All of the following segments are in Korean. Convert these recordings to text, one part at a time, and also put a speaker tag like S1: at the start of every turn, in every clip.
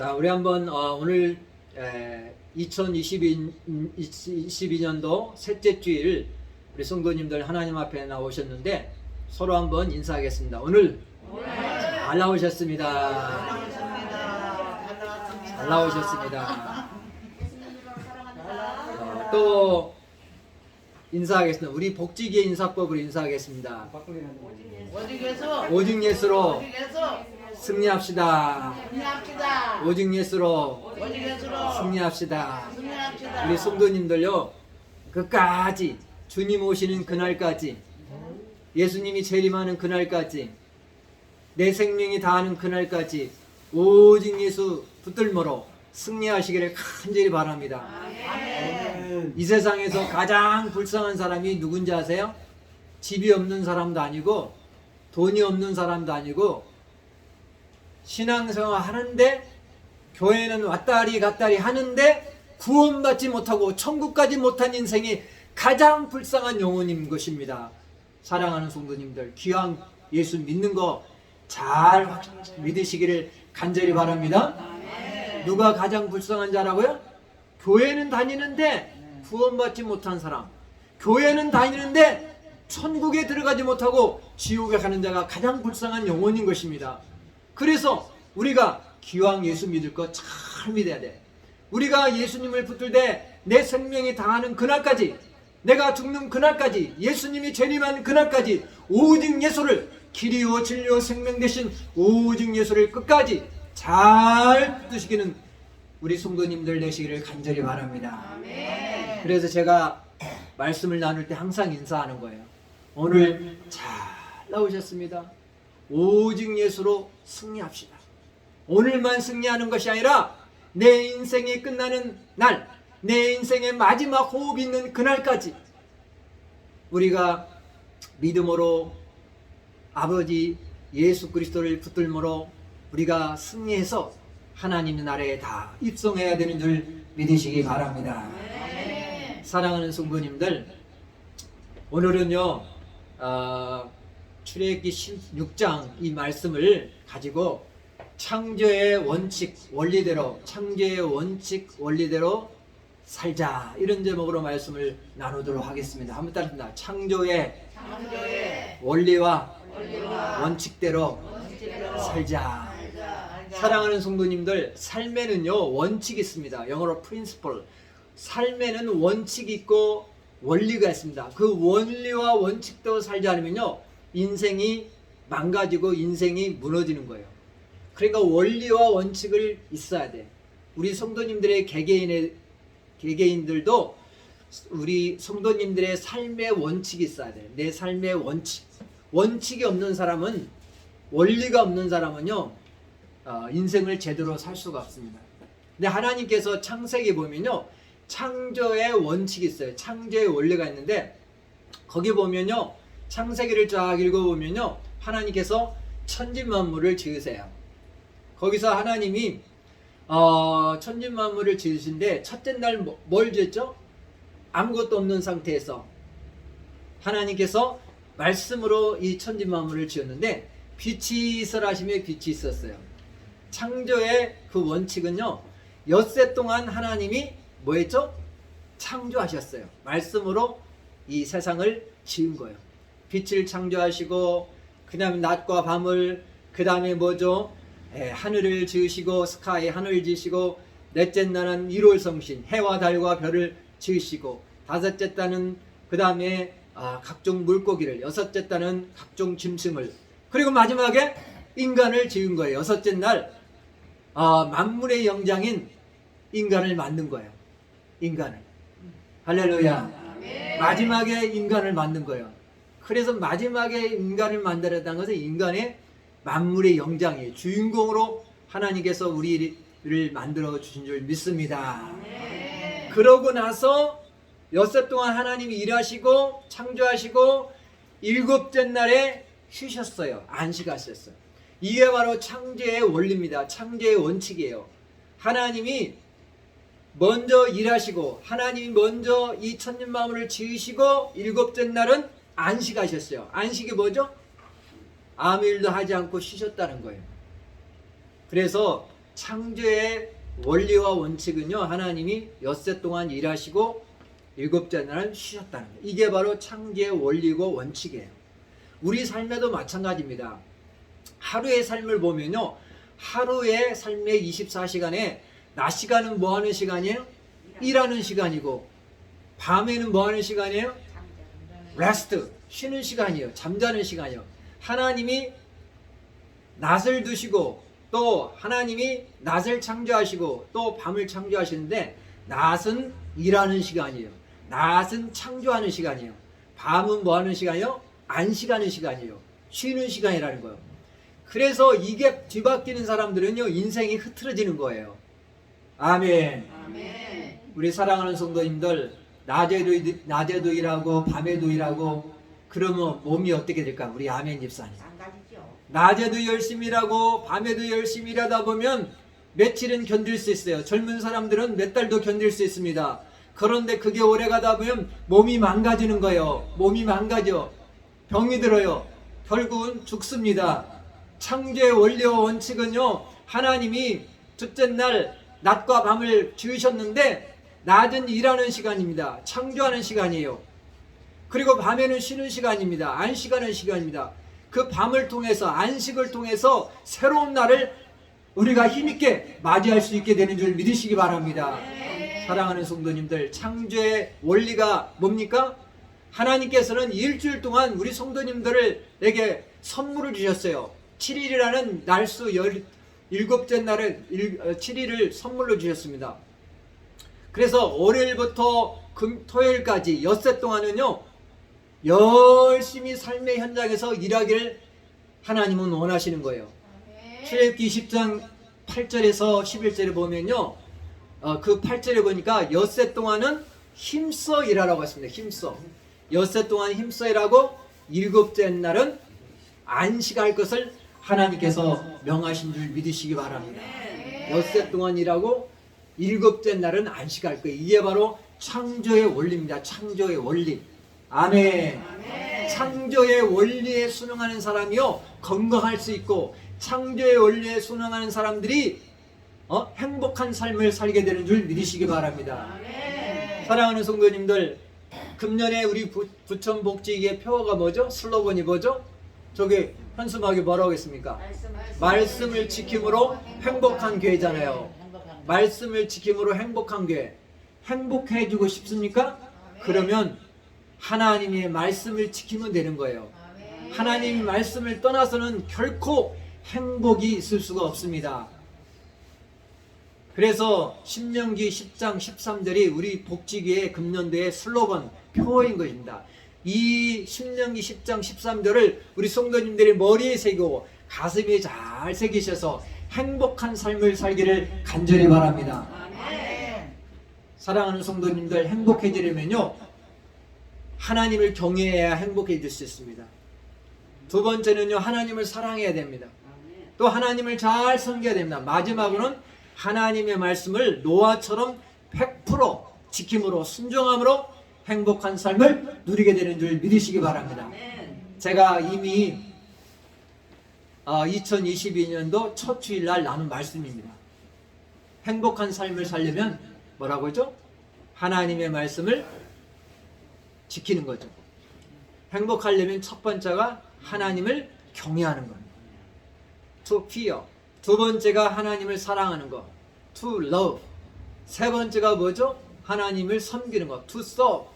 S1: 자, 우리 한번 오늘 2022년도 셋째 주일 우리 성도님들 하나님 앞에 나오셨는데 서로 한번 인사하겠습니다. 오늘 잘 나오셨습니다. 잘 나오셨습니다. 또 인사하겠습니다. 우리 복지기의 인사법으로 인사하겠습니다. 오직 예수로 승리합시다. 오직 예수로 승리합시다. 우리 성도님들요, 끝까지 주님 오시는 그날까지, 예수님이 재림하는 그날까지, 내 생명이 다하는 그날까지 오직 예수 붙들므로 승리하시기를 간절히 바랍니다. 이 세상에서 가장 불쌍한 사람이 누군지 아세요? 집이 없는 사람도 아니고 돈이 없는 사람도 아니고 신앙생활 하는데 교회는 왔다리 갔다리 하는데 구원받지 못하고 천국까지 못한 인생이 가장 불쌍한 영혼인 것입니다. 사랑하는 성도님들, 귀한 예수 믿는 거 잘 믿으시기를 간절히 바랍니다. 누가 가장 불쌍한 자라고요? 교회는 다니는데 구원받지 못한 사람, 교회는 다니는데 천국에 들어가지 못하고 지옥에 가는 자가 가장 불쌍한 영혼인 것입니다. 그래서 우리가 기왕 예수 믿을 거 잘 믿어야 돼. 우리가 예수님을 붙들 때 내 생명이 다하는 그날까지, 내가 죽는 그날까지, 예수님이 재림하는 그날까지 오직 예수를, 길이요 진리요 생명 되신 오직 예수를 끝까지 잘 붙드시기는 우리 성도님들 되시기를 간절히 바랍니다. 그래서 제가 말씀을 나눌 때 항상 인사하는 거예요. 오늘 잘 나오셨습니다. 오직 예수로 승리합시다. 오늘만 승리하는 것이 아니라 내 인생이 끝나는 날, 내 인생의 마지막 호흡이 있는 그날까지 우리가 믿음으로 아버지 예수 그리스도를 붙들므로 우리가 승리해서 하나님의 나라에 다 입성해야 되는 줄 믿으시기 바랍니다. 사랑하는 성도님들, 오늘은요 출애굽기 16장 이 말씀을 가지고 창조의 원칙 원리대로, 창조의 원칙 원리대로 살자, 이런 제목으로 말씀을 나누도록 하겠습니다. 한번 따라합니다. 창조의 원리와 원칙대로 살자. 사랑하는 성도님들, 삶에는요 원칙이 있습니다. 영어로 principle. 삶에는 원칙이 있고 원리가 있습니다. 그 원리와 원칙대로 살지 않으면요 인생이 망가지고 인생이 무너지는 거예요. 그러니까 원리와 원칙을 있어야 돼. 우리 성도님들의 개개인들도 우리 성도님들의 삶의 원칙이 있어야 돼. 내 삶의 원칙. 원칙이 없는 사람은, 원리가 없는 사람은요 인생을 제대로 살 수가 없습니다. 근데 하나님께서 창세기 보면요 창조의 원칙이 있어요. 창조의 원리가 있는데 거기 보면요 창세기를 쫙 읽어보면요 하나님께서 천지만물을 지으세요. 거기서 하나님이 천지만물을 지으신데 첫째 날 뭘 지었죠? 아무것도 없는 상태에서 하나님께서 말씀으로 이 천지만물을 지었는데 빛이 있으라 하시며 빛이 있었어요. 창조의 그 원칙은요 엿새 동안 하나님이 뭐 했죠? 창조하셨어요. 말씀으로 이 세상을 지은 거예요. 빛을 창조하시고 그 다음에 낮과 밤을, 그 다음에 뭐죠? 하늘을 지으시고 스카이 하늘을 지으시고, 넷째 날은 일월성신 해와 달과 별을 지으시고, 다섯째 달은 그 다음에 각종 물고기를, 여섯째 달은 각종 짐승을, 그리고 마지막에 인간을 지은 거예요. 여섯째 날 만물의 영장인 인간을 만든 거예요. 인간을. 할렐루야. 마지막에 인간을 만든 거예요. 그래서 마지막에 인간을 만들었다는 것은 인간의 만물의 영장이에요. 주인공으로 하나님께서 우리를 만들어 주신 줄 믿습니다. 그러고 나서 엿새 동안 하나님이 일하시고 창조하시고 일곱째 날에 쉬셨어요. 안식하셨어요. 이게 바로 창조의 원리입니다. 창조의 원칙이에요. 하나님이 먼저 일하시고 하나님이 먼저 이 천지만물을 지으시고 일곱째 날은 안식하셨어요. 안식이 뭐죠? 아무 일도 하지 않고 쉬셨다는 거예요. 그래서 창조의 원리와 원칙은요, 하나님이 엿새 동안 일하시고 일곱째 날은 쉬셨다는 거예요. 이게 바로 창조의 원리고 원칙이에요. 우리 삶에도 마찬가지입니다. 하루의 삶을 보면요, 하루의 삶의 24시간에 낮 시간은 뭐 하는 시간이에요? 일하는 시간이고, 밤에는 뭐 하는 시간이에요? 레스트, 쉬는 시간이에요. 잠자는 시간이에요. 하나님이 낮을 두시고, 또 하나님이 낮을 창조하시고 또 밤을 창조하시는데, 낮은 일하는 시간이에요. 낮은 창조하는 시간이에요. 밤은 뭐 하는 시간이요? 안식하는 시간이에요. 쉬는 시간이라는 거예요. 그래서 이게 뒤바뀌는 사람들은요, 인생이 흐트러지는 거예요. 아멘.
S2: 아멘.
S1: 우리 사랑하는 성도님들, 낮에도 일하고 밤에도 일하고 그러면 몸이 어떻게 될까? 우리 아멘 집사님.
S2: 안 가지죠.
S1: 낮에도 열심히 일하고 밤에도 열심히 일하다 보면 며칠은 견딜 수 있어요. 젊은 사람들은 몇 달도 견딜 수 있습니다. 그런데 그게 오래 가다 보면 몸이 망가지는 거예요. 몸이 망가져. 병이 들어요. 결국은 죽습니다. 창조의 원리와 원칙은요, 하나님이 첫째 날 낮과 밤을 지으셨는데 낮은 일하는 시간입니다. 창조하는 시간이에요. 그리고 밤에는 쉬는 시간입니다. 안식하는 시간입니다. 그 밤을 통해서, 안식을 통해서 새로운 날을 우리가 힘있게 맞이할 수 있게 되는 줄 믿으시기 바랍니다. 사랑하는 성도님들, 창조의 원리가 뭡니까? 하나님께서는 일주일 동안 우리 성도님들에게 선물을 주셨어요. 7일이라는 날수 17째 날을 7일을 선물로 주셨습니다. 그래서 월요일부터 토요일까지 엿새 동안은요, 열심히 삶의 현장에서 일하기를 하나님은 원하시는 거예요. 출애굽기 10장 8절에서 11절에 보면요, 그 8절에 보니까 엿새 동안은 힘써 일하라고 했습니다. 힘써. 엿새 동안 힘써 일하고 일곱째 날은 안식할 것을 하나님께서 명하신 줄 믿으시기 바랍니다. 엿새 동안 일하고 일곱째 날은 안식할 거예요. 이게 바로 창조의 원리입니다. 창조의 원리. 아멘. 창조의 원리에 순응하는 사람이요, 건강할 수 있고, 창조의 원리에 순응하는 사람들이 행복한 삶을 살게 되는 줄 믿으시기 바랍니다. 사랑하는 성도님들, 금년에 우리 부천 복지기의 표어가 뭐죠? 슬로건이 뭐죠? 저기 현수막이 뭐라고 했습니까? 말씀을 지킴으로 행복한 교회잖아요. 말씀을 지킴으로 행복한 교회. 행복해지고 싶습니까? 그러면 하나님의 말씀을 지키면 되는 거예요. 하나님의 말씀을 떠나서는 결코 행복이 있을 수가 없습니다. 그래서 신명기 10장 13절이 우리 복지교회 금년도의 슬로건, 표어인 것입니다. 이 신명기 10장 13절을 우리 성도님들의 머리에 새기고 가슴에 잘 새기셔서 행복한 삶을 살기를 간절히 바랍니다. 사랑하는 성도님들, 행복해지려면요, 하나님을 경외해야 행복해질 수 있습니다. 두 번째는요, 하나님을 사랑해야 됩니다. 또 하나님을 잘 섬겨야 됩니다. 마지막으로는 하나님의 말씀을 노아처럼 100% 지킴으로, 순종함으로 행복한 삶을 누리게 되는 줄 믿으시기 바랍니다. 제가 이미 2022년도 첫 주일날 나눈 말씀입니다. 행복한 삶을 살려면 뭐라고 하죠? 하나님의 말씀을 지키는 거죠. 행복하려면 첫 번째가 하나님을 경외하는 겁니다. To fear. 두 번째가 하나님을 사랑하는 것. To love. 세 번째가 뭐죠? 하나님을 섬기는 것. To serve.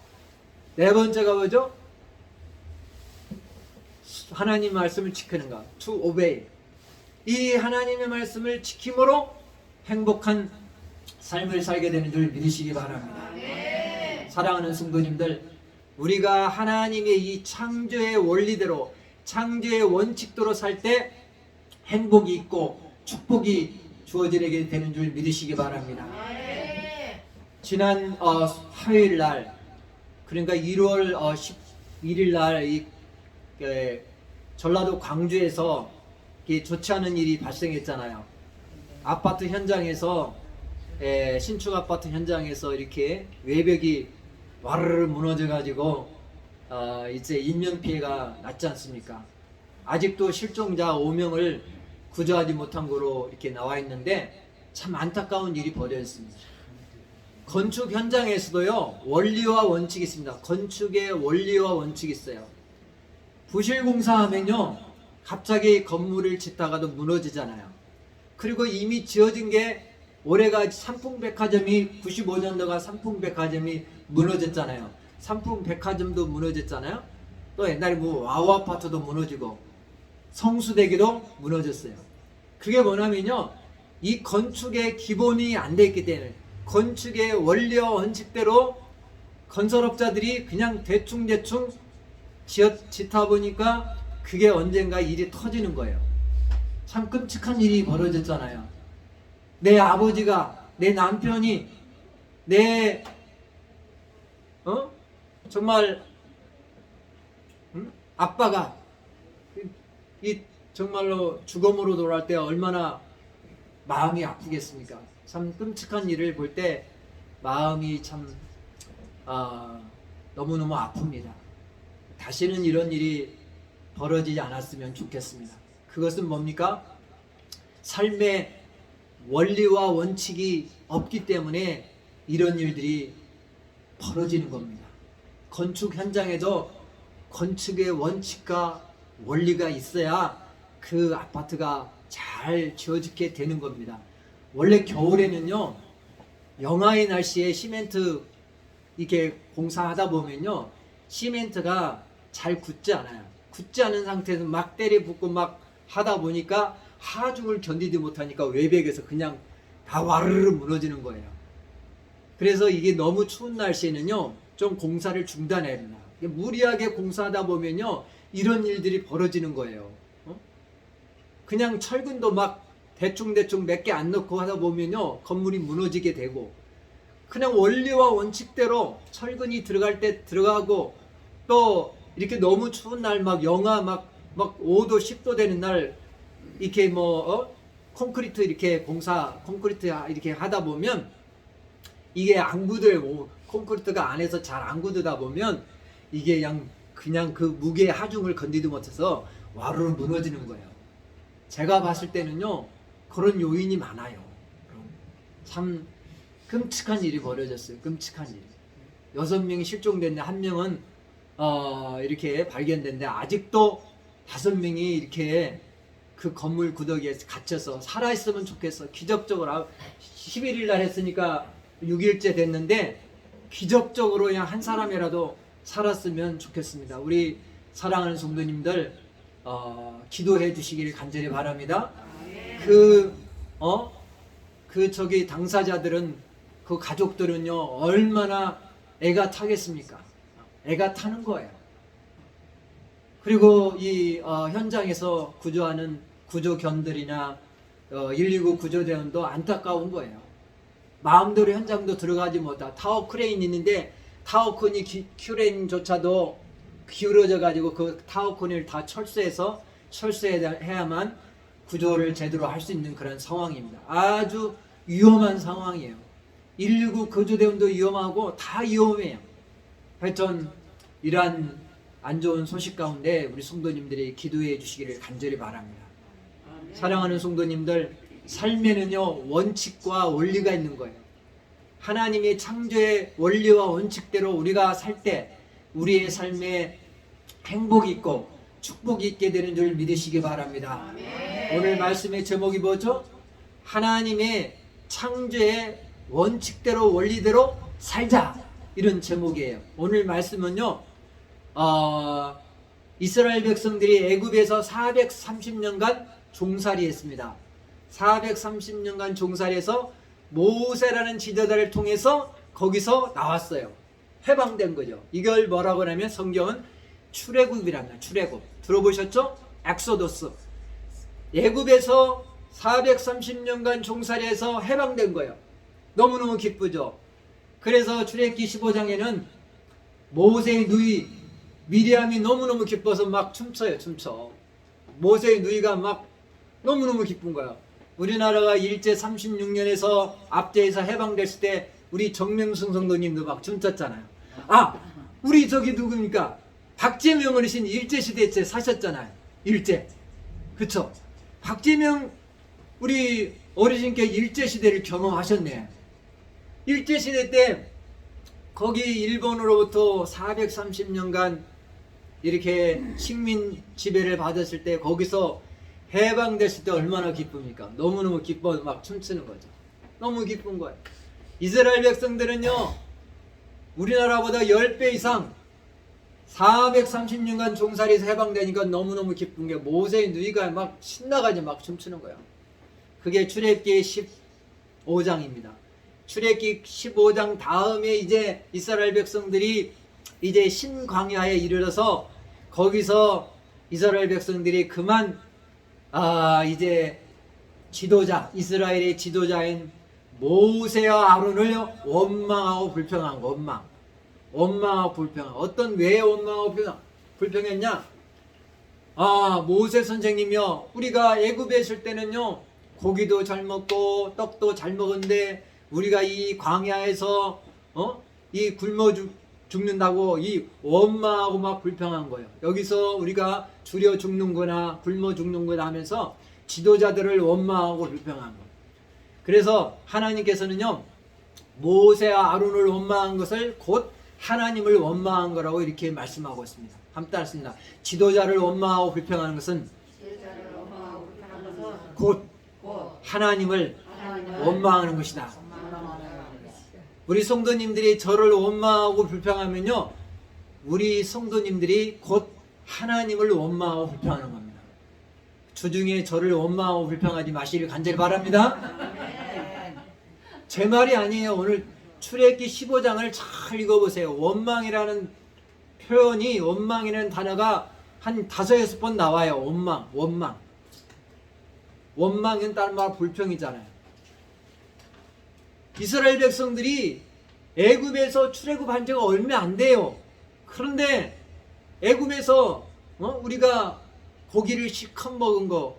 S1: 네 번째가 뭐죠? 하나님 말씀을 지키는 것. To obey. 이 하나님의 말씀을 지킴으로 행복한 삶을 살게 되는 줄 믿으시기 바랍니다. 사랑하는 성도님들, 우리가 하나님의 이 창조의 원리대로, 창조의 원칙대로 살 때 행복이 있고 축복이 주어지게 되는 줄 믿으시기 바랍니다. 지난 화요일 날, 그러니까 1월 11일 날 전라도 광주에서 좋지 않은 일이 발생했잖아요. 아파트 현장에서, 신축 아파트 현장에서 이렇게 외벽이 와르르 무너져 가지고 이제 인명 피해가 났지 않습니까? 아직도 실종자 5명을 구조하지 못한 거로 이렇게 나와 있는데, 참 안타까운 일이 벌어졌습니다. 건축 현장에서도요, 원리와 원칙이 있습니다. 건축의 원리와 원칙이 있어요. 부실공사하면요, 갑자기 건물을 짓다가도 무너지잖아요. 그리고 이미 지어진 게 올해가 삼풍백화점이 95년도가 삼풍백화점이 무너졌잖아요. 삼풍백화점도 무너졌잖아요. 또 옛날에 뭐 와우아파트도 무너지고 성수대교도 무너졌어요. 그게 뭐냐면요, 이 건축의 기본이 안 돼 있기 때문에 건축의 원리와 원칙대로 건설업자들이 그냥 대충 짓다 보니까 그게 언젠가 일이 터지는 거예요. 참 끔찍한 일이 벌어졌잖아요. 내 아버지가, 내 남편이, 내 정말 아빠가 이 정말로 죽음으로 돌아갈 때 얼마나 마음이 아프겠습니까? 참 끔찍한 일을 볼 때 마음이 참 너무너무 아픕니다. 다시는 이런 일이 벌어지지 않았으면 좋겠습니다. 그것은 뭡니까? 삶의 원리와 원칙이 없기 때문에 이런 일들이 벌어지는 겁니다. 건축 현장에도 건축의 원칙과 원리가 있어야 그 아파트가 잘 지어지게 되는 겁니다. 원래 겨울에는요, 영하의 날씨에 시멘트 이렇게 공사하다 보면요, 시멘트가 잘 굳지 않아요. 굳지 않은 상태에서 막 때려붓고 막 하다 보니까 하중을 견디지 못하니까 외벽에서 그냥 다 와르르 무너지는 거예요. 그래서 이게 너무 추운 날씨에는요, 좀 공사를 중단해야 됩니다. 무리하게 공사하다 보면요, 이런 일들이 벌어지는 거예요. 그냥 철근도 막 대충 몇 개 안 넣고 하다 보면요, 건물이 무너지게 되고, 그냥 원리와 원칙대로 철근이 들어갈 때 들어가고, 또 이렇게 너무 추운 날 막 영하 막 5도 10도 되는 날 이렇게 콘크리트 이렇게 콘크리트 이렇게 하다 보면 이게 안 굳어요. 콘크리트가 안에서 잘 안 굳다 보면 이게 그냥 그 무게의 하중을 건디도 못해서 와르르 무너지는 거예요. 제가 봤을 때는요, 그런 요인이 많아요. 참 끔찍한 일이 벌어졌어요. 끔찍한 일. 6명이 실종됐는데 1명은 이렇게 발견됐는데 아직도 5명이 이렇게 그 건물 구더기에 갇혀서 살아있으면 좋겠어. 기적적으로 11일 날 했으니까 6일째 됐는데 기적적으로 그냥 한 사람이라도 살았으면 좋겠습니다. 우리 사랑하는 성도님들 기도해 주시길 간절히 바랍니다. 저기 당사자들은, 그 가족들은요, 얼마나 애가 타겠습니까? 애가 타는 거예요. 그리고 이 현장에서 구조하는 구조견들이나 119 구조대원도 안타까운 거예요. 마음대로 현장도 들어가지 못하고 타워 크레인이 있는데 타워 크레인조차도 기울어져 가지고 그 타워 크레인을 다 철수해야만 구조를 제대로 할 수 있는 그런 상황입니다. 아주 위험한 상황이에요. 119 구조대원도 위험하고 다 위험해요. 하여튼 이러한 안 좋은 소식 가운데 우리 성도님들이 기도해 주시기를 간절히 바랍니다. 사랑하는 성도님들, 삶에는요, 원칙과 원리가 있는 거예요. 하나님의 창조의 원리와 원칙대로 우리가 살 때 우리의 삶에 행복이 있고 축복이 있게 되는 줄 믿으시기 바랍니다. 오늘 말씀의 제목이 뭐죠? 하나님의 창조의 원칙대로 원리대로 살자, 이런 제목이에요. 오늘 말씀은요, 이스라엘 백성들이 애굽에서 430년간 종살이했습니다. 430년간 종살이해서 모세라는 지도자를 통해서 거기서 나왔어요. 해방된 거죠. 이걸 뭐라고 하냐면 성경은 출애굽이랍니다. 출애굽 들어보셨죠? 엑소더스. 애굽에서 430년간 종살이해서 해방된 거예요. 너무너무 기쁘죠. 그래서 출애굽기 15장에는 모세의 누이 미리암이 너무너무 기뻐서 막 춤춰요. 모세의 누이가 막 너무너무 기쁜 거예요. 우리나라가 일제 36년에서 압제에서 해방됐을 때 우리 정명순 성도님도 막 춤췄잖아요. 우리 저기 누굽니까? 박재명 어르신 일제시대 때 사셨잖아요. 일제. 그쵸? 박재명 우리 어르신께 일제시대를 경험하셨네. 일제시대 때 거기 일본으로부터 430년간 이렇게 식민 지배를 받았을 때 거기서 해방됐을 때 얼마나 기쁩니까? 너무너무 기뻐 막 춤추는 거죠. 너무 기쁜 거예요. 이스라엘 백성들은요, 우리나라보다 10배 이상 430년간 종살이에서 해방되니까 너무너무 기쁜 게 모세의 누이가 막 신나가지고 막 춤추는 거예요. 그게 출애굽기 15장입니다. 출애굽기 15장 다음에 이제 이스라엘 백성들이 이제 신광야에 이르러서 거기서 이스라엘 백성들이 그만 이제 지도자, 이스라엘의 지도자인 모세와 아론을 원망하고 불평한 거. 원망하고 불평한. 어떤 왜 원망하고 불평했냐? 모세 선생님이요, 우리가 애굽에 있을 때는요 고기도 잘 먹고 떡도 잘 먹었는데 우리가 이 광야에서 이 굶어 죽는다고 이 원망하고 막 불평한 거예요. 여기서 우리가 줄여 죽는구나, 굶어 죽는구나 하면서 지도자들을 원망하고 불평한 거예요. 그래서 하나님께서는요, 모세와 아론을 원망한 것을 곧 하나님을 원망한 거라고 이렇게 말씀하고 있습니다. 함께 따르겠습니다. 지도자를 원망하고 불평하는 것은 곧 하나님을 원망하는 것이다. 우리 성도님들이 저를 원망하고 불평하면요, 우리 성도님들이 곧 하나님을 원망하고 불평하는 겁니다. 주중에 저를 원망하고 불평하지 마시길 간절히 바랍니다. 제 말이 아니에요. 오늘 출애굽기 15장을 잘 읽어보세요. 원망이라는 표현이, 원망이라는 단어가 한 5-6번 나와요. 원망. 원망은 다른 말 불평이잖아요. 이스라엘 백성들이 애굽에서 출애굽한 지가 얼마 안 돼요. 그런데 애굽에서 우리가 고기를 실컷 먹은 거,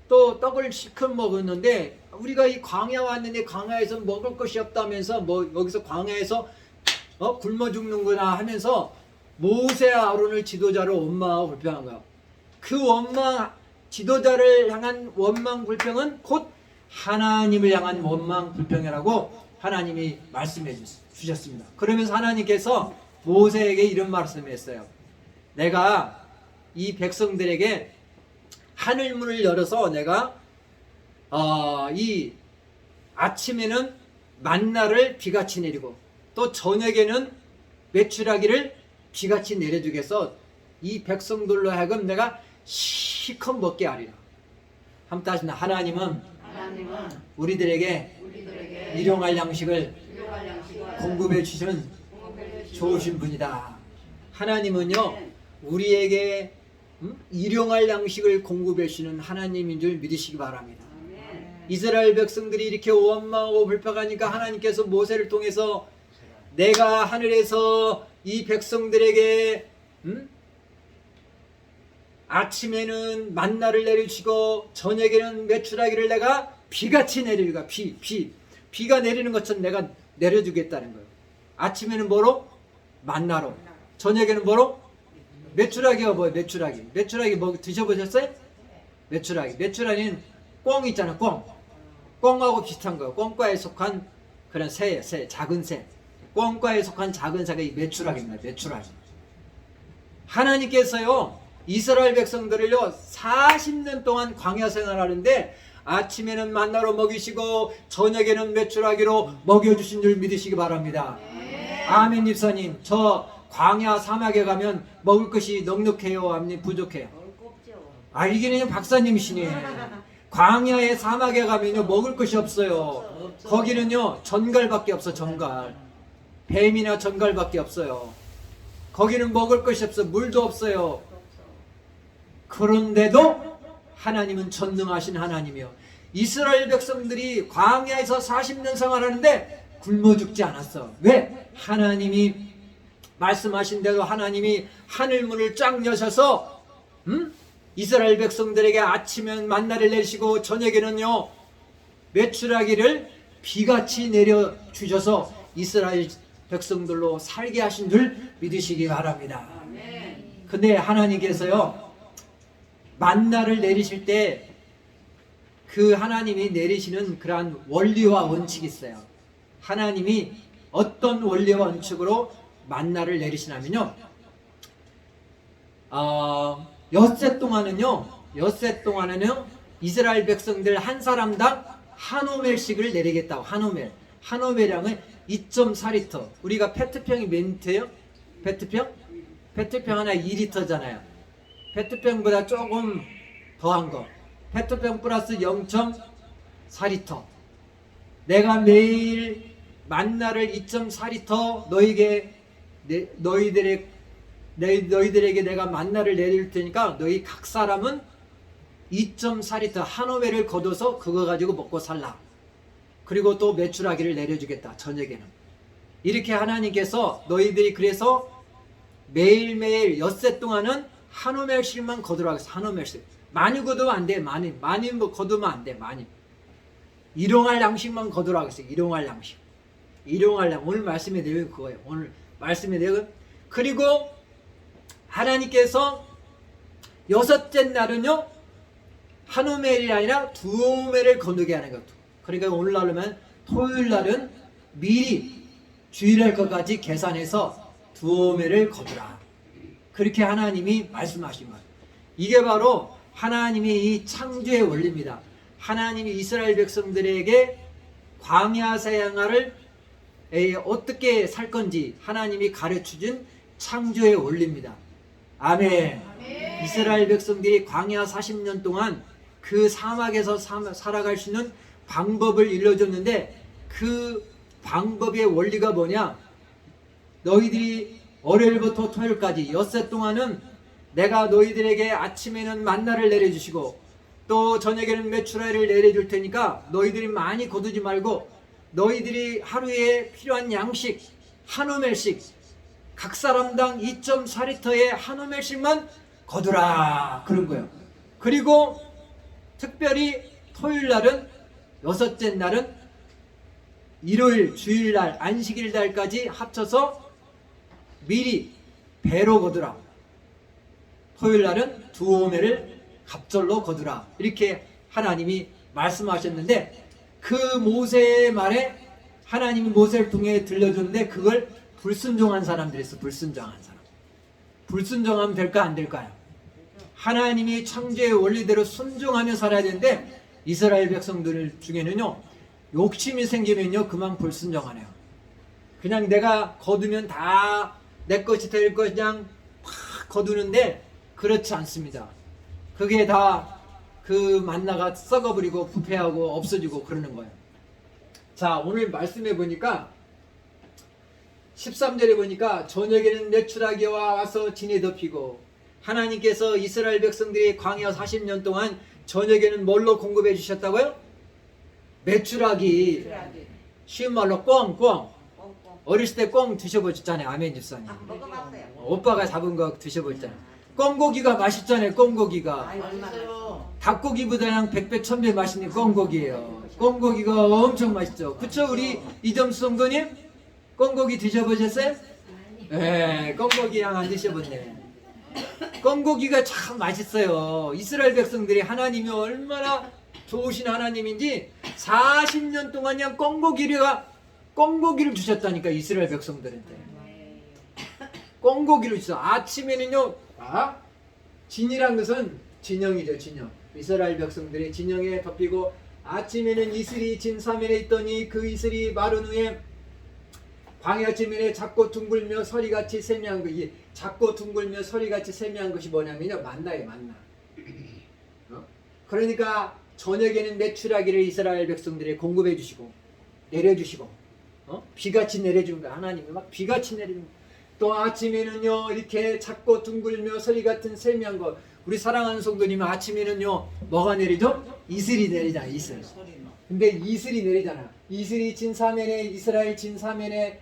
S1: 또 떡을 실컷 먹었는데 우리가 이 광야 왔는데 광야에서 먹을 것이 없다면서 여기서 광야에서 굶어 죽는구나 하면서 모세와 아론을 지도자로 원망하고 불평한 거예요. 그 원망, 지도자를 향한 원망 불평은 곧 하나님을 향한 원망 불평이라고 하나님이 말씀해 주셨습니다. 그러면서 하나님께서 모세에게 이런 말씀을 했어요. 내가 이 백성들에게 하늘문을 열어서 내가 이 아침에는 만나를 비같이 내리고 또 저녁에는 메추라기를 비같이 내려주겠어. 이 백성들로 하여금 내가 실컷 먹게 하리라. 함께 하시나. 하나님은 우리들에게 일용할 양식을 공급해 주시는 좋으신 분이다. 하나님은요, 우리에게 일용할 양식을 공급해 주시는 하나님인 줄 믿으시기 바랍니다. 이스라엘 백성들이 이렇게 원망하고 불평하니까 하나님께서 모세를 통해서 내가 하늘에서 이 백성들에게 아침에는 만나를 내려주시고 저녁에는 메추라기를 내가 비같이 내리리라. 비가 내리는 것처럼 내가 내려주겠다는 거예요. 아침에는 뭐로? 만나로. 저녁에는 뭐로? 메추라기가 뭐예요? 메추라기 뭐 드셔보셨어요? 메추라기는 꿩 있잖아. 꿩하고 비슷한 거예요. 꿩과에 속한 그런 새예요. 작은 새. 꿩과에 속한 작은 새가 이 메추라기입니다. 메추라기. 하나님께서요, 이스라엘 백성들을요 40년 동안 광야 생활하는데 아침에는 만나로 먹이시고 저녁에는 메추라기로 먹여주신 줄 믿으시기 바랍니다. 아멘. 집사님, 저 광야 사막에 가면 먹을 것이 넉넉해요? 아니면 부족해요? 알기는 박사님이시네. 광야의 사막에 가면요 먹을 것이 없어요. 거기는요 전갈밖에 없어. 전갈. 뱀이나 전갈밖에 없어요. 거기는 먹을 것이 없어. 물도 없어요. 그런데도 하나님은 전능하신 하나님이요, 이스라엘 백성들이 광야에서 40년 생활하는데 굶어 죽지 않았어. 왜? 하나님이 말씀하신 대로 하나님이 하늘문을 쫙 여셔서 이스라엘 백성들에게 아침엔 만나를 내리시고 저녁에는요 메추라기를 비같이 내려주셔서 이스라엘 백성들로 살게 하신 줄 믿으시기 바랍니다. 근데 하나님께서요 만나를 내리실 때 그 하나님이 내리시는 그러한 원리와 원칙이 있어요. 하나님이 어떤 원리와 원칙으로 만나를 내리시냐면요, 엿새 동안은요 이스라엘 백성들 한 사람당 한 오멜씩을 내리겠다고. 한 오멜량은 2.4리터. 우리가 페트병이 몇 리터예요? 페트병 하나 2리터잖아요. 페트병보다 조금 더한 거, 페트병 플러스 0.4리터. 내가 매일 만나를 2.4리터 너희들에게 내가 만나를 내릴 테니까 너희 각 사람은 2.4리터 한 오멜을 거둬서 그거 가지고 먹고 살라. 그리고 또 메추라기를 내려주겠다, 저녁에는. 이렇게 하나님께서 너희들이 그래서 매일매일 엿새 동안은 한 오멜씩만 거두라고 했어. 한 오멜씩. 많이 거두면 안 돼. 많이 뭐 거두면 안 돼. 많이. 일용할 양식만 거두라고 했어요. 일용할 양식. 오늘 말씀의 내용이 그거예요. 오늘 말씀의 내용은. 그리고 하나님께서 여섯째 날은요, 한 오멜이 아니라 두 오멜을 거두게 하는 것. 그러니까 오늘날은 토요일 날은 미리 주일할 것까지 계산해서 두 오멜을 거두라. 그렇게 하나님이 말씀하신 거예요. 이게 바로 하나님의 이 창조의 원리입니다. 하나님이 이스라엘 백성들에게 광야 생활을 어떻게 살 건지 하나님이 가르쳐준 창조의 원리입니다. 아멘. 이스라엘 백성들이 광야 40년 동안 그 사막에서 살아갈 수 있는 방법을 일러줬는데, 그 방법의 원리가 뭐냐? 너희들이 월요일부터 토요일까지 엿새 동안은 내가 너희들에게 아침에는 만나를 내려주시고 또 저녁에는 메추라기를 내려줄 테니까 너희들이 많이 거두지 말고 너희들이 하루에 필요한 양식 한 오멜씩 각 사람당 2.4리터의 한 오멜씩만 거두라, 그런 거예요. 그리고 특별히 토요일 날은, 여섯째 날은 일요일, 주일날, 안식일 날까지 합쳐서 미리 배로 거두라. 토요일 날은 두 오멜을 갑절로 거두라. 이렇게 하나님이 말씀하셨는데, 그 모세의 말에 하나님이 모세를 통해 들려줬는데 그걸 불순종한 사람들이 있어. 불순종한 사람. 불순종하면 될까 안 될까요? 하나님이 창조의 원리대로 순종하며 살아야 되는데 이스라엘 백성들 중에는요, 욕심이 생기면요 그만 불순종하네요. 그냥 내가 거두면 다 내 것이 될 거 그냥 팍 거두는데 그렇지 않습니다. 그게 다 그 만나가 썩어버리고 부패하고 없어지고 그러는 거예요. 자, 오늘 말씀해 보니까 13절에 보니까 저녁에는 메추라기와 와서 진에 덮이고, 하나님께서 이스라엘 백성들이 광야 40년 동안 저녁에는 뭘로 공급해 주셨다고요? 메추라기. 쉬운 말로 꽁꽁. 어렸을 때 꽁 드셔보셨잖아요. 아멘 집사님.
S2: 먹어봤어요.
S1: 오빠가 잡은 거 드셔보셨잖아요. 꽁고기가 맛있잖아요. 꽁고기가. 닭고기보다 그냥 100배 1000배 맛있는 꽁고기예요. 꽁고기가 엄청 맛있죠. 그쵸 우리 이점수 성도님? 꽁고기 드셔보셨어요? 네, 꽁고기랑 안 드셔봤네. 꽁고기가 참 맛있어요. 이스라엘 백성들이 하나님이 얼마나 좋으신 하나님인지 40년 동안 그냥 꽁고기를 주셨다니까. 이스라엘 백성들한테 꽁고기를 주셨어. 아침에는요, 진이란 것은 진영이죠. 진영. 이스라엘 백성들이 진영에 덮이고, 아침에는 이슬이 진 사면에 있더니 그 이슬이 마른 후에 광야 지면에 작고 둥글며 서리같이 세미한 것이, 작고 둥글며 서리같이 세미한 것이 뭐냐면요, 만나예요. 만나. 그러니까 저녁에는 메추라기를 이스라엘 백성들이 공급해 주시고 내려주시고, 비같이 내려주는 거야. 하나님이 막 비같이 내리는 거야. 또 아침에는요 이렇게 작고 둥글며 서리 같은 세미한 것. 우리 사랑하는 성도님은 아침에는요 뭐가 내리죠? 이슬이 내리잖아. 이슬. 근데 이슬이 내리잖아. 이슬이 진 사면에, 이스라엘 진 사면에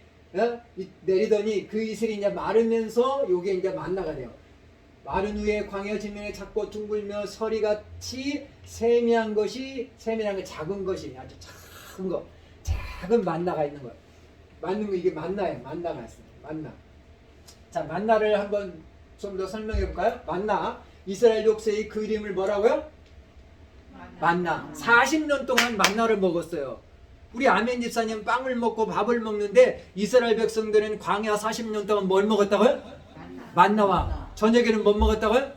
S1: 내리더니 그 이슬이 이제 마르면서 요게 이제 만나가 돼요. 마른 후에 광야 지면에 작고 둥글며 서리같이 세미한 것이, 세미한 게 작은 것이, 아주 작은 거, 작은 만나가 있는 거예요. 맞는 거, 이게 만나예요. 만나가 있어요. 만나. 자, 만나를 한번 좀 더 설명해 볼까요? 만나. 이스라엘 족속의 그 이름을 뭐라고요? 만나. 40년 동안 만나를 먹었어요. 우리 아멘 집사님 빵을 먹고 밥을 먹는데 이스라엘 백성들은 광야 40년 동안 뭘 먹었다고요? 만나와. 저녁에는 뭐 먹었다고요?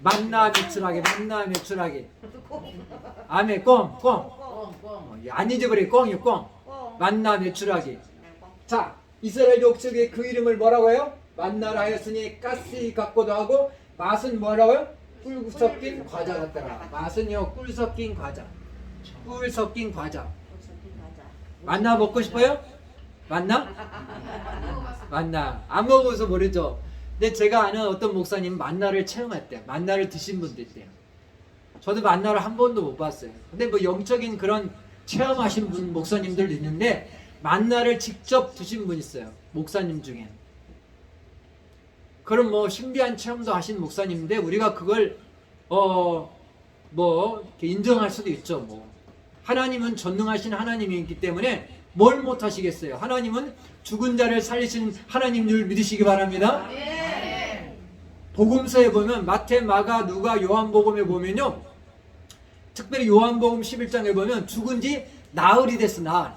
S1: 만나 매출하게, 만나 매출하게. 아멘, 꽁. 안 잊어버려, 꽁이요, 꽁. 만나 매출하게. 자, 이스라엘 족속의 그 이름을 뭐라고 해요? 만나라 하였으니 가시 같고도 하고, 맛은 뭐라고요? 꿀 섞인 과자 같더라. 맛은요, 꿀 섞인 과자. 꿀 섞인 과자. 만나 먹고 싶어요? 만나? 만나. 안 먹어서 모르죠. 근데 제가 아는 어떤 목사님 만나를 체험했대요. 만나를 드신 분도 있대요. 저도 만나를 한 번도 못 봤어요. 근데 뭐 영적인 그런 체험하신 분 목사님들 있는데 만나를 직접 드신 분 있어요. 목사님 중에. 그럼 뭐 신비한 체험도 하신 목사님인데 우리가 그걸 뭐 이렇게 인정할 수도 있죠. 뭐 하나님은 전능하신 하나님이기 때문에 뭘 못 하시겠어요. 하나님은 죽은 자를 살리신 하나님 줄 믿으시기 바랍니다. 복음서에 보면 마태, 마가, 누가, 요한복음에 보면요, 특별히 요한복음 11장에 보면 죽은 지 나흘이 됐어. 나흘.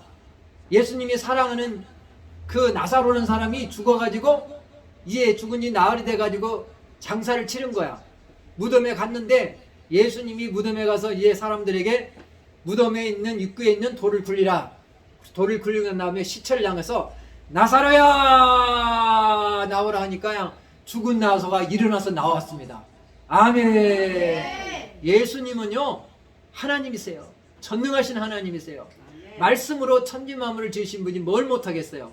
S1: 예수님이 사랑하는 그 나사로라는 사람이 죽어가지고 이제 죽은 지 나흘이 돼가지고 장사를 치른 거야. 무덤에 갔는데 예수님이 무덤에 가서 이제 사람들에게 무덤에 있는 입구에 있는 돌을 굴리라. 돌을 굴리고 난 다음에 시체를 향해서 나사로야 나오라 하니까 죽은 나사로가 일어나서 나왔습니다. 아멘. 예수님은요 하나님이세요. 전능하신 하나님이세요. 말씀으로 천지만물을 지으신 분이 뭘 못하겠어요.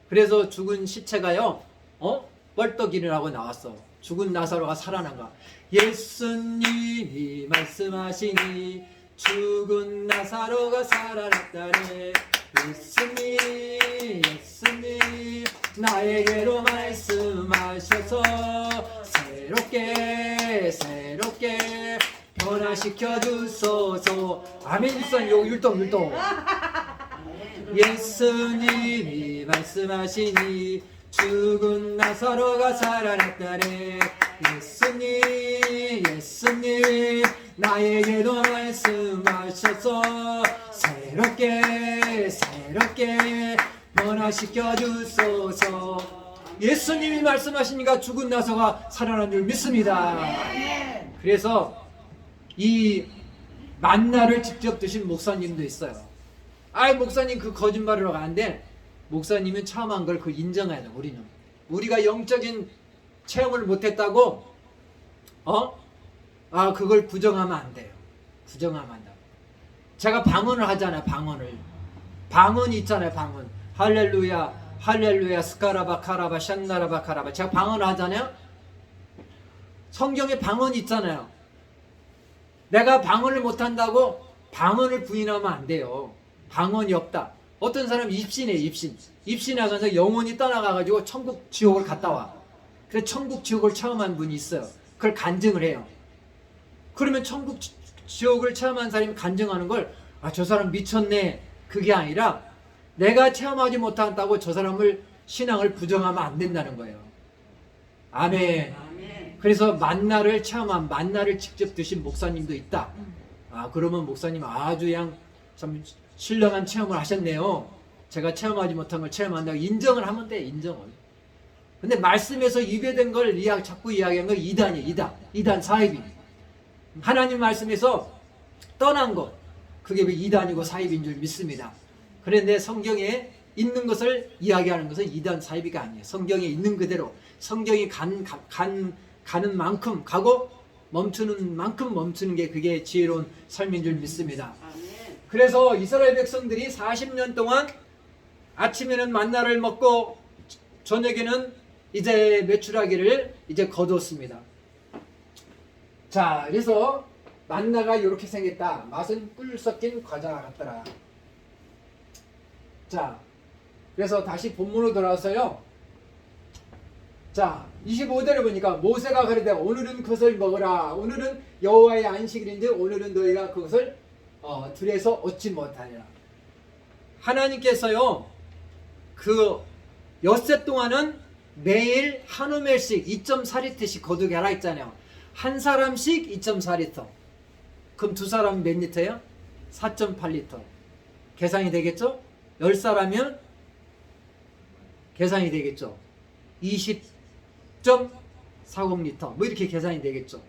S1: 그래서 죽은 시체가요 뻘떡 일어나고 나왔어. 죽은 나사로가 살아난 거야. 예수님이 말씀하시니 죽은 나사로가 살아났다네. 예수님 나에게로 말씀하셔서 새롭게 변화시켜 주소서. 아멘. 일산 요 율동 예수님이 말씀하시니 죽은 나사로가 살아났다네. 예수님 나에게도 말씀하셔서 새롭게 변화시켜 주소서. 예수님이 말씀하시니까 죽은 나사로가 살아난 줄 믿습니다. 그래서 이 만나를 직접 드신 목사님도 있어요. 아이 목사님 그 거짓말을 하는데 목사님은 처음 한 걸 그 인정해야 돼. 우리가 영적인 체험을 못했다고 그걸 부정하면 안 돼요. 부정하면 안 돼요. 제가 방언을 하잖아요. 방언이 있잖아요. 방언. 할렐루야 스카라바 카라바 샹나라바 카라바. 제가 방언을 하잖아요. 성경에 방언이 있잖아요. 내가 방언을 못한다고 방언을 부인하면 안 돼요. 방언이 없다. 어떤 사람 입신하면서 영혼이 떠나가가지고 천국 지옥을 갔다 와. 그래서 천국 지옥을 체험한 분이 있어요. 그걸 간증을 해요. 그러면 천국 지옥을 체험한 사람이 간증하는 걸 저 사람 미쳤네 그게 아니라 내가 체험하지 못한다고 저 사람을 신앙을 부정하면 안 된다는 거예요. 아멘. 그래서 만나를 직접 드신 목사님도 있다. 그러면 목사님 아주 참 신령한 체험을 하셨네요. 제가 체험하지 못한 걸 체험한다고 인정을 하면 돼. 인정을. 근데 말씀에서 입에된 걸 자꾸 이야기한 건 이단이에요. 이단 사입이. 하나님 말씀에서 떠난 것 그게 이단이고 사입인 줄 믿습니다. 그런데 성경에 있는 것을 이야기하는 것은 이단 사입이가 아니에요. 성경에 있는 그대로 성경이 가는 만큼 가고 멈추는 만큼 멈추는 게 그게 지혜로운 삶인 줄 믿습니다. 그래서 이스라엘 백성들이 40년 동안 아침에는 만나를 먹고 저녁에는 이제 메추라기를 이제 거두었습니다. 자, 그래서 만나가 이렇게 생겼다. 맛은 꿀 섞인 과자 같더라. 자, 그래서 다시 본문으로 돌아와서요. 자, 25절에 보니까 모세가 그러되 오늘은 그것을 먹으라. 오늘은 여호와의 안식일인데 오늘은 너희가 그것을 들에서 얻지 못하리라. 하나님께서요 그 엿새 동안은 매일 한 우멜씩 2.4리터씩 거두게 하라 했잖아요. 한 사람씩 2.4리터. 그럼 두 사람 몇 리터예요? 4.8리터. 계산이 되겠죠? 10사람이면 계산이 되겠죠? 20.40리터. 뭐 이렇게 계산이 되겠죠?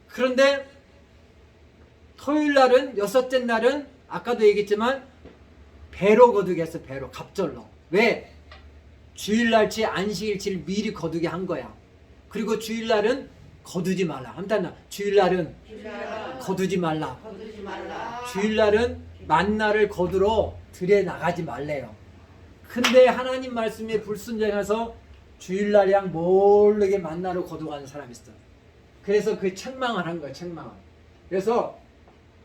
S1: 그런데 토요일 날은, 여섯째 날은 아까도 얘기했지만 배로 거두게 했어. 배로, 갑절로. 왜? 주일날치 안식일치를 미리 거두게 한 거야. 그리고 주일날은 거두지 말라. 한단 주일날은 거두지 말라. 주일날은 만나를 거두러 들에 나가지 말래요. 근데 하나님 말씀에 불순종해서 주일날이랑 모르게 만나로 거두가는 사람이 있어. 그래서 그 책망을 한 거야. 책망을. 그래서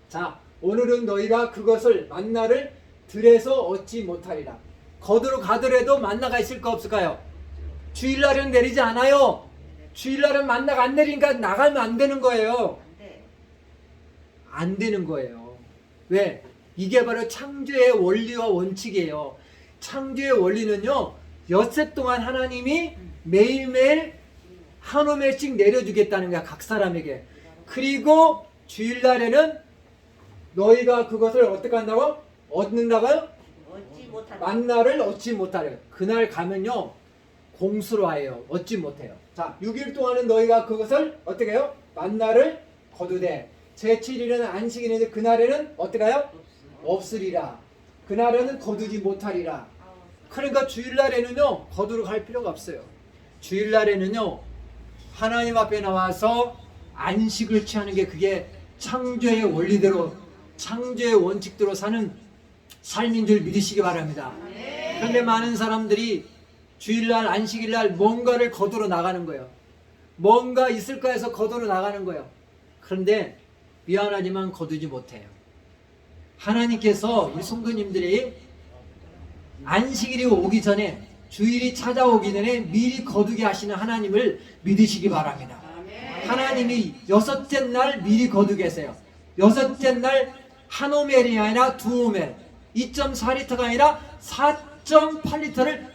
S1: 자, 오늘은 너희가 그것을 만나를 들에서 얻지 못하리라. 거두러 가더라도 만나가 있을까 없을까요? 주일날은 내리지 않아요. 주일날은 만나가 안 내리니까 나가면 안 되는 거예요. 안 되는 거예요. 왜? 이게 바로 창조의 원리와 원칙이에요. 창조의 원리는요, 엿새 동안 하나님이 매일매일 한 오멜씩 내려주겠다는 거야. 각 사람에게. 그리고 주일날에는 너희가 그것을 어떻게 한다고? 얻는다고요? 만나를 얻지 못하래요. 그날 가면요, 공수로하여요. 얻지 못해요. 자, 6일 동안은 너희가 그것을 어떻게 해요? 만나를 거두되 제7일은 안식일인데 그날에는 어떻게 해요? 없으리라. 그날에는 거두지 못하리라. 그러니까 주일날에는요, 거두러 갈 필요가 없어요. 주일날에는요, 하나님 앞에 나와서 안식을 취하는 게 그게 창조의 원리대로, 창조의 원칙대로 사는 삶인 줄 믿으시기 바랍니다. 그런데 많은 사람들이 주일날, 안식일날 뭔가를 거두러 나가는 거예요. 뭔가 있을까 해서 거두러 나가는 거예요. 그런데 미안하지만 거두지 못해요. 하나님께서 우리 성도님들이 안식일이 오기 전에, 주일이 찾아오기 전에 미리 거두게 하시는 하나님을 믿으시기 바랍니다. 하나님이 여섯째 날 미리 거두게 하세요. 여섯째 날 한 오멜이 아니라 두 오멜, 2.4리터가 아니라 4.8리터를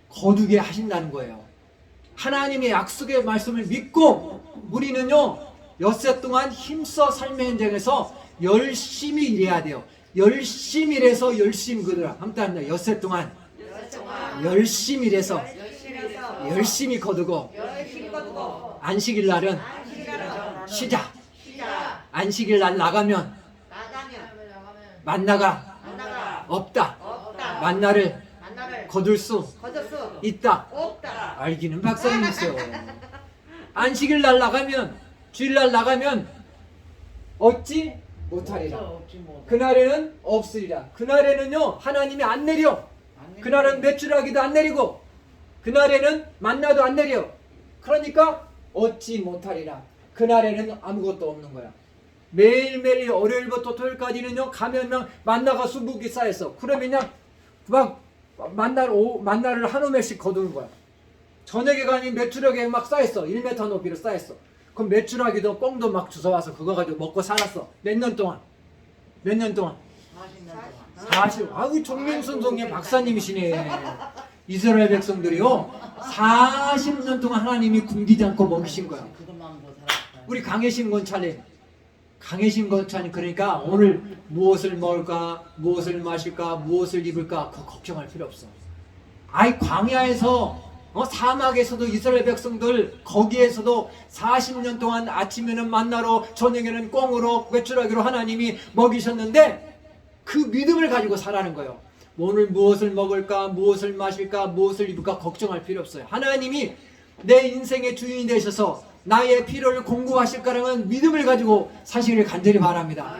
S1: 거두게 하신다는 거예요. 하나님의 약속의 말씀을 믿고 우리는요, 엿새 동안 힘써 삶의 현장에서 열심히 일해야 돼요. 열심히 일해서 열심히 거두라. 함께합니다. 엿새 동안 열심히 일해서 열심히 거두고 안식일 날은 쉬자. 안식일 날 나가면 만나가 없다. 만나를 거둘 수 있다. 알기는 박사님이세요. 안식일 날 나가면, 주일 날 나가면 얻지 못하리라. 그날에는 없으리라. 그날에는요, 하나님이 안 내려. 그날은 매출하기도 안 내리고 그날에는 만나도 안 내려. 그러니까 얻지 못하리라. 그날에는 아무것도 없는 거야. 매일매일 월요일부터 토요일까지는요, 가면 만나가 수북이 쌓였어. 그러면 그냥 막 만나를 한 오멜씩 거두는 거야. 저녁에 가니 매출하게 막 쌓였어. 1m 높이로 쌓였어. 그럼 매출하기도 뻥도 막 주워와서 그거 가지고 먹고 살았어. 몇 년 동안? 40. 아우, 정명순 성의 박사님이시네. 이스라엘 백성들이요, 40년 동안 하나님이 굶기지 않고 먹이신 거야. 우리 강혜신 권차님, 그러니까 오늘 무엇을 먹을까, 무엇을 마실까, 무엇을 입을까, 그거 걱정할 필요 없어. 아이, 광야에서, 사막에서도 이스라엘 백성들 거기에서도 40년 동안 아침에는 만나로, 저녁에는 꽁으로, 외출하기로 하나님이 먹이셨는데 그 믿음을 가지고 살아는 거예요. 오늘 무엇을 먹을까, 무엇을 마실까, 무엇을 입을까 걱정할 필요 없어요. 하나님이 내 인생의 주인이 되셔서 나의 필요를 공급하실 거라는 믿음을 가지고 사시기를 간절히 바랍니다.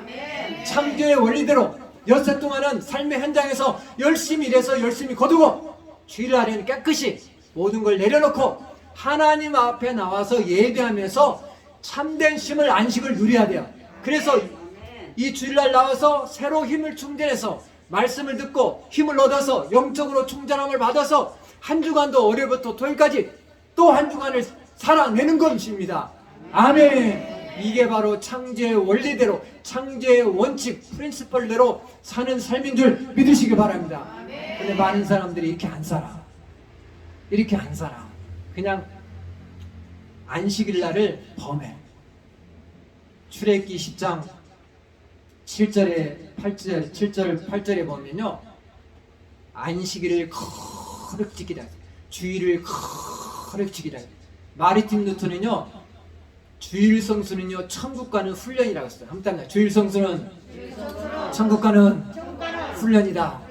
S1: 창조의 원리대로 엿새 동안은 삶의 현장에서 열심히 일해서 열심히 거두고, 주일날에는 깨끗이 모든 걸 내려놓고 하나님 앞에 나와서 예배하면서 참된 쉼을, 안식을 누려야 돼요. 그래서 이 주일날 나와서 새로 힘을 충전해서 말씀을 듣고 힘을 얻어서 영적으로 충전함을 받아서 한 주간도 월요일부터 토요일까지 또 한 주간을 살아내는 것입니다. 아멘. 이게 바로 창조의 원리대로, 창조의 원칙, 프린시펄대로 사는 삶인 줄 믿으시기 바랍니다. 근데 많은 사람들이 이렇게 안 살아. 그냥 안식일 날을 범해. 출애굽기 10장 7절에 8절에 보면요. 안식일을 거룩 지키라. 주일을 거룩 지키라. 마르틴 루터는요. 주일 성수는요. 천국 가는 훈련이라고 했어요. 한번 주일 성수는 천국 가는 훈련이다.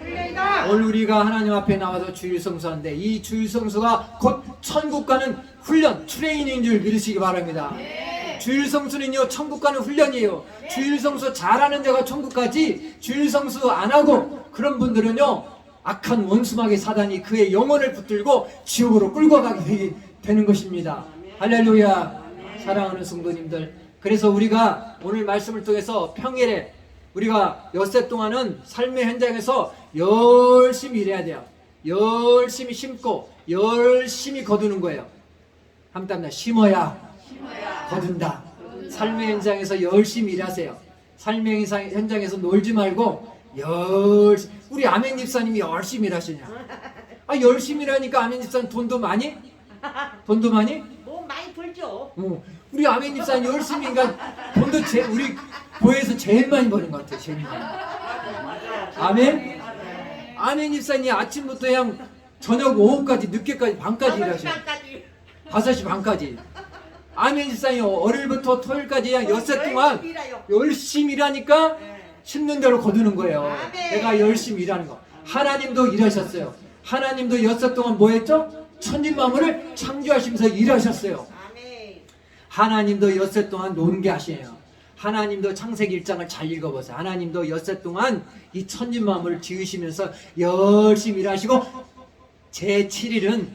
S1: 오늘 우리가 하나님 앞에 나와서 주일 성수하는데 이 주일 성수가 곧 천국 가는 훈련, 트레이닝인 줄 믿으시기 바랍니다. 주일 성수는요 천국 가는 훈련이에요. 주일 성수 잘하는 자가 천국 가지, 주일 성수 안 하고 그런 분들은요 악한 원수마귀 사단이 그의 영혼을 붙들고 지옥으로 끌고 가게 되는 것입니다. 할렐루야. 사랑하는 성도님들, 그래서 우리가 오늘 말씀을 통해서 평일에 우리가 엿새 동안은 삶의 현장에서 열심히 일해야 돼요. 열심히 심고 열심히 거두는 거예요. 한땀 심어야 거둔다. 삶의 현장에서 열심히 일하세요. 삶의 현장에서 놀지 말고 우리 아멘 집사님이 열심히 일하시냐? 열심히 일하니까 아멘 집사님 돈도 많이?
S2: 뭐 많이 벌죠.
S1: 우리 아멘 집사님 열심히 그러니까 돈도 우리 교회에서 제일 많이 버는 것 같아요. 제일 많이. 아멘? 아멘 집사님 아침부터 그냥 저녁 오후까지 늦게까지 밤까지 일하셔요. 5시 반까지. 아멘 집사님 월요일부터 토요일까지 그냥 엿새 동안 열심히 일하니까 심는 대로 거두는 거예요. 내가 열심히 일하는 거. 하나님도 일하셨어요. 하나님도 엿새 동안 뭐 했죠? 천지만물을 창조하시면서 일하셨어요. 하나님도 엿새 동안 노는 하시네요. 하나님도 창세기 1장을 잘 읽어보세요. 하나님도 엿새 동안 이 천지만물을 지으시면서 열심히 일하시고 제7일은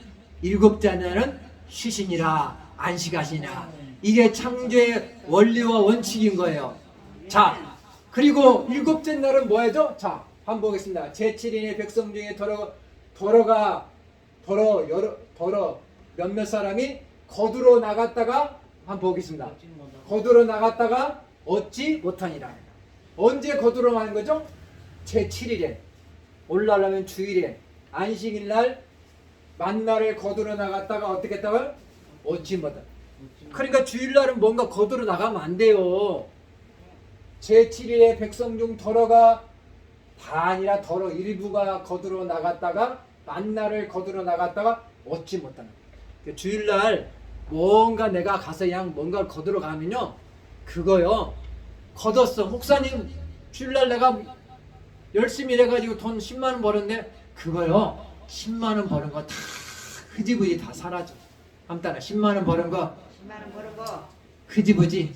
S1: 일곱째 날은 쉬시니라, 안식하시니라. 이게 창조의 원리와 원칙인 거예요. 자, 그리고 일곱째 날은 뭐예요? 자, 한번 보겠습니다. 제7일의 백성 중에 더러 몇몇 사람이 거두러 나갔다가 한번 보겠습니다. 거두러 나갔다가 얻지 못하니라. 언제 거두러 가는 거죠? 제7일에 올라가면 주일에 안식일날 만나를 거두러 나갔다가 어떻게 했다고요? 얻지 못하. 그러니까 주일날은 뭔가 거두러 나가면 안 돼요. 제7일에 백성 중 더러가 다 아니라 더러 일부가 거두러 나갔다가 만나를 거두러 나갔다가 얻지 못하는. 주일날 뭔가 내가 가서 그냥 뭔가를 거두러 가면요, 그거요 걷었어. 목사님 주일날 내가 열심히 일해가지고 돈 10만원 벌었는데 그거요 10만원 버는 거 다 흐지부지 다 사라져. 한따라 10만원 버는 거 흐지부지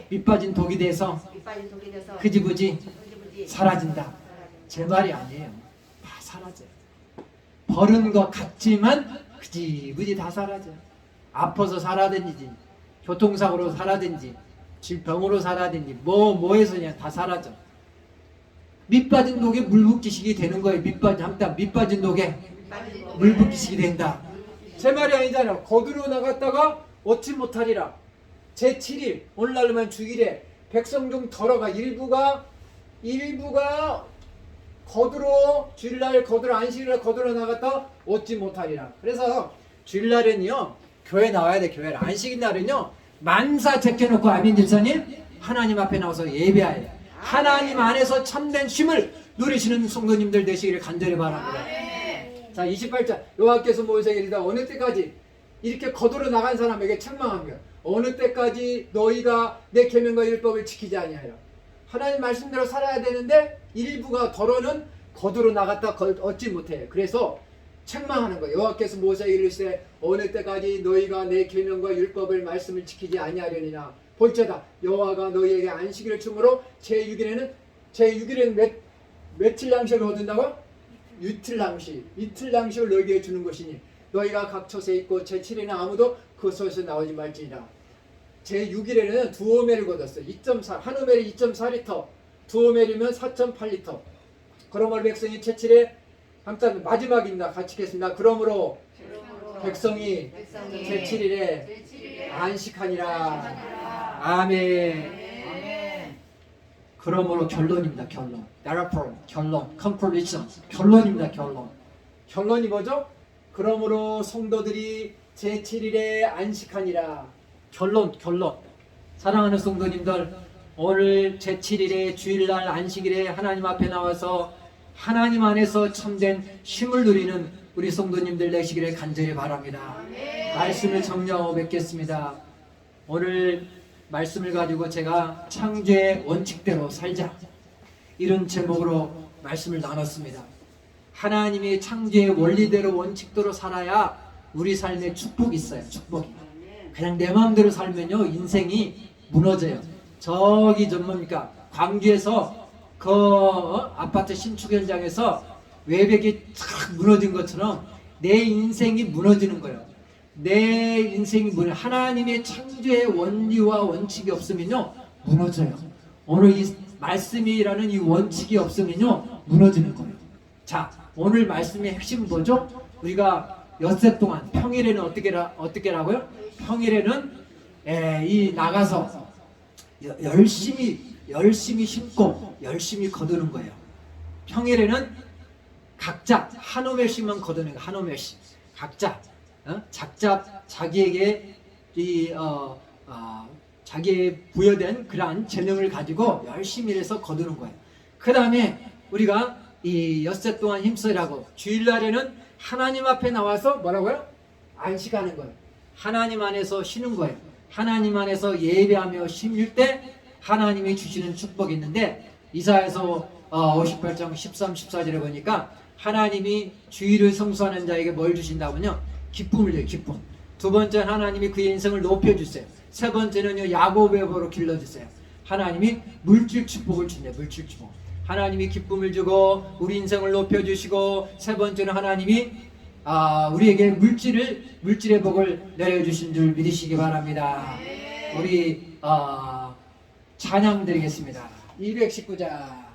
S1: 밑빠진 독이 돼서 흐지부지 사라진다. 제 말이 아니에요. 다 사라져요. 버는 것 같지만 흐지부지 다 사라져요. 아파서 살아든지 교통사고로 살아든지 질병으로 살아든지 뭐해서 그냥 다 사라져. 밑빠진 독에 물붓기식이 되는 거예요. 밑빠진 독에 물붓기식이 된다. 제 말이 아니잖아요. 거두러 나갔다가 얻지 못하리라. 제7일 오늘날로만 주일에 백성 중 더러가 일부가 주일날 거두러 안식일날 거두러 나갔다 얻지 못하리라. 그래서 주일날은요 교회 나와야 돼. 교회 안식일날은요 만사 제껴놓고 아멘 집사님 하나님 앞에 나와서 예배해요. 하나님 안에서 참된 쉼을 누리시는 성도님들 되시기를 간절히 바랍니다. 자 28절 여호와께서 모세에게 이르다 어느 때까지 이렇게 거두러 나간 사람에게 책망합니다. 어느 때까지 너희가 내 계명과 율법을 지키지 아니하여. 하나님 말씀대로 살아야 되는데 일부가 더러는 거두러 나갔다 얻지 못해요. 그래서 책망하는 거예요. 여호와께서 모세에게 이르시되 어느 때까지 너희가 내 계명과 율법을 말씀을 지키지 아니하려니나 볼지어다 여호와가 너희에게 안식일을 주므로 제6일에는 며칠 양식을 얻는다고? 이틀 양식을 너희에게 주는 것이니 너희가 각 처소에 있고 제7일에는 아무도 그 소에서 나오지 말지니라. 제6일에는 두 오멜을 거뒀어요. 2.4 한 오멜이 2.4리터, 두 오멜이면 4.8리터. 그러므로 백성이 제7일에 한번 마지막입니다. 같이 읽겠습니다. 그러므로 백성이 제7일에 안식하니라. 아멘. 그러므로 결론입니다. 결론. 결론. conclusion. 결론입니다. 결론이 뭐죠? 그러므로 성도들이 제7일에 안식하니라. 결론. 사랑하는 성도님들, 오늘 제7일에 주일날 안식일에 하나님 앞에 나와서 하나님 안에서 참된 쉼을 누리는 우리 성도님들 되시기를 간절히 바랍니다. 말씀을 정리하고 뵙겠습니다. 오늘 말씀을 가지고 제가 창조의 원칙대로 살자, 이런 제목으로 말씀을 나눴습니다. 하나님이 창조의 원리대로 원칙대로 살아야 우리 삶에 축복이 있어요. 축복이. 그냥 내 마음대로 살면요 인생이 무너져요. 저기 뭡니까 광주에서 그 아파트 신축 현장에서 외벽이 탁 무너진 것처럼 내 인생이 무너지는 거예요. 내 인생이 하나님의 창조의 원리와 원칙이 없으면요 무너져요. 오늘 이 말씀이라는 이 원칙이 없으면요 무너지는 거예요. 자, 오늘 말씀의 핵심은 뭐죠? 우리가 엿새 동안 평일에는 어떻게라고요? 평일에는 이 나가서 열심히 심고 열심히 거두는 거예요. 평일에는 각자 한 오멜씩만 거두는 거예요. 한 오멜씩 각자 자기에게 자기의 부여된 그러한 재능을 가지고 열심히 해서 거두는 거예요. 그 다음에 우리가 이 엿새 동안 힘쓰라고 주일날에는 하나님 앞에 나와서 뭐라고요? 안식하는 거예요. 하나님 안에서 쉬는 거예요. 하나님 안에서 예배하며 쉴 때 하나님이 주시는 축복이 있는데 이사야서 58장 13, 14절에 보니까 하나님이 주일을 성수하는 자에게 뭘 주신다면요? 기쁨을 줘요. 기쁨. 두 번째 하나님이 그의 인생을 높여주세요. 세 번째는요 야곱의 보로 길러주세요. 하나님이 물질 축복을 주네요. 물질 축복. 하나님이 기쁨을 주고 우리 인생을 높여주시고 세 번째는 하나님이 우리에게 물질의 복을 내려주신 줄 믿으시기 바랍니다. 우리 찬양 드리겠습니다. 219장.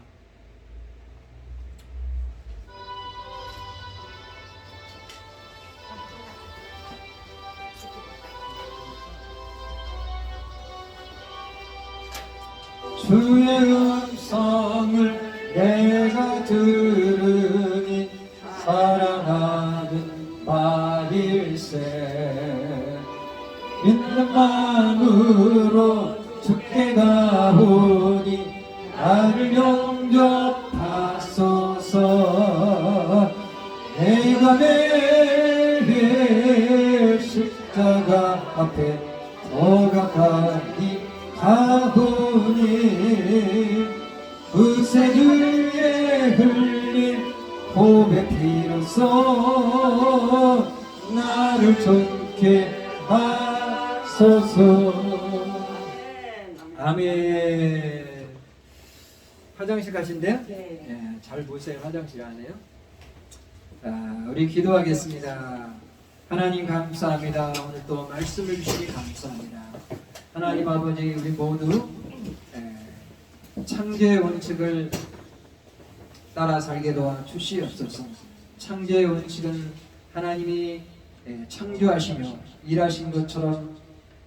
S1: 주의 음성을 내가 들으니 사랑하는 말일세. 믿는 마음으로 주께 가오니 나를 영접하소서. 내가 매일 십자가 앞에 더 가까이 가보니 의세 주에 흘린 호흡의 피로써 나를 존게 하소서. 아멘. 화장실 가신대요? 네. 잘 보세요. 화장실 안에요. 우리 기도하겠습니다. 하나님 감사합니다. 오늘 또 말씀을 주시니 감사합니다. 하나님 아버지, 우리 모두 창조의 원칙을 따라 살게 도와 주시옵소서. 창조의 원칙은 하나님이 창조하시며 일하신 것처럼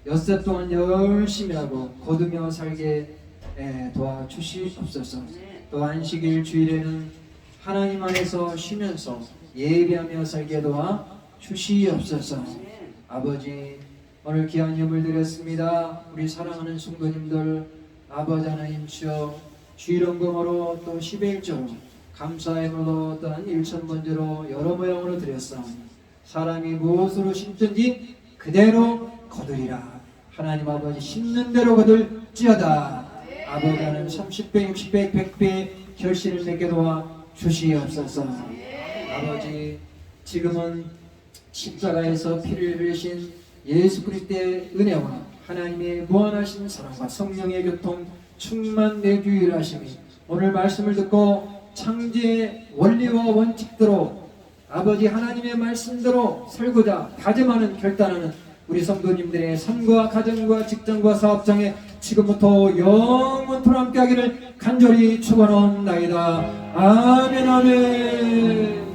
S1: 엿새 동안 열심히 하고 거두며 살게 도와 주시옵소서. 또 안식일 주일에는 하나님 안에서 쉬면서 예배하며 살게 도와 주시옵소서. 아버지, 오늘 귀한 예물 드렸습니다. 우리 사랑하는 성도님들, 아버지 하나님 주여, 주일원금으로 또 11조로 감사의 물로 또한 일천번제로 여러 모양으로 드렸사오니 사람이 무엇으로 심든지 그대로 거두리라. 하나님 아버지, 심는 대로 거둘지어다. 아버지 하나님 30배, 60배, 100배 결실을 맺게 도와 주시옵소서. 아버지, 지금은 십자가에서 피를 흘리신 예수 그리스도의 은혜와 하나님의 무한하신 사랑과 성령의 교통 충만 내주일하심이 오늘 말씀을 듣고 창조의 원리와 원칙대로 아버지 하나님의 말씀대로 살고자 다짐하는 결단하는 우리 성도님들의 삶과 가정과 직장과 사업장에 지금부터 영원토록 함께하기를 간절히 축원하옵나이다. 아멘 아멘.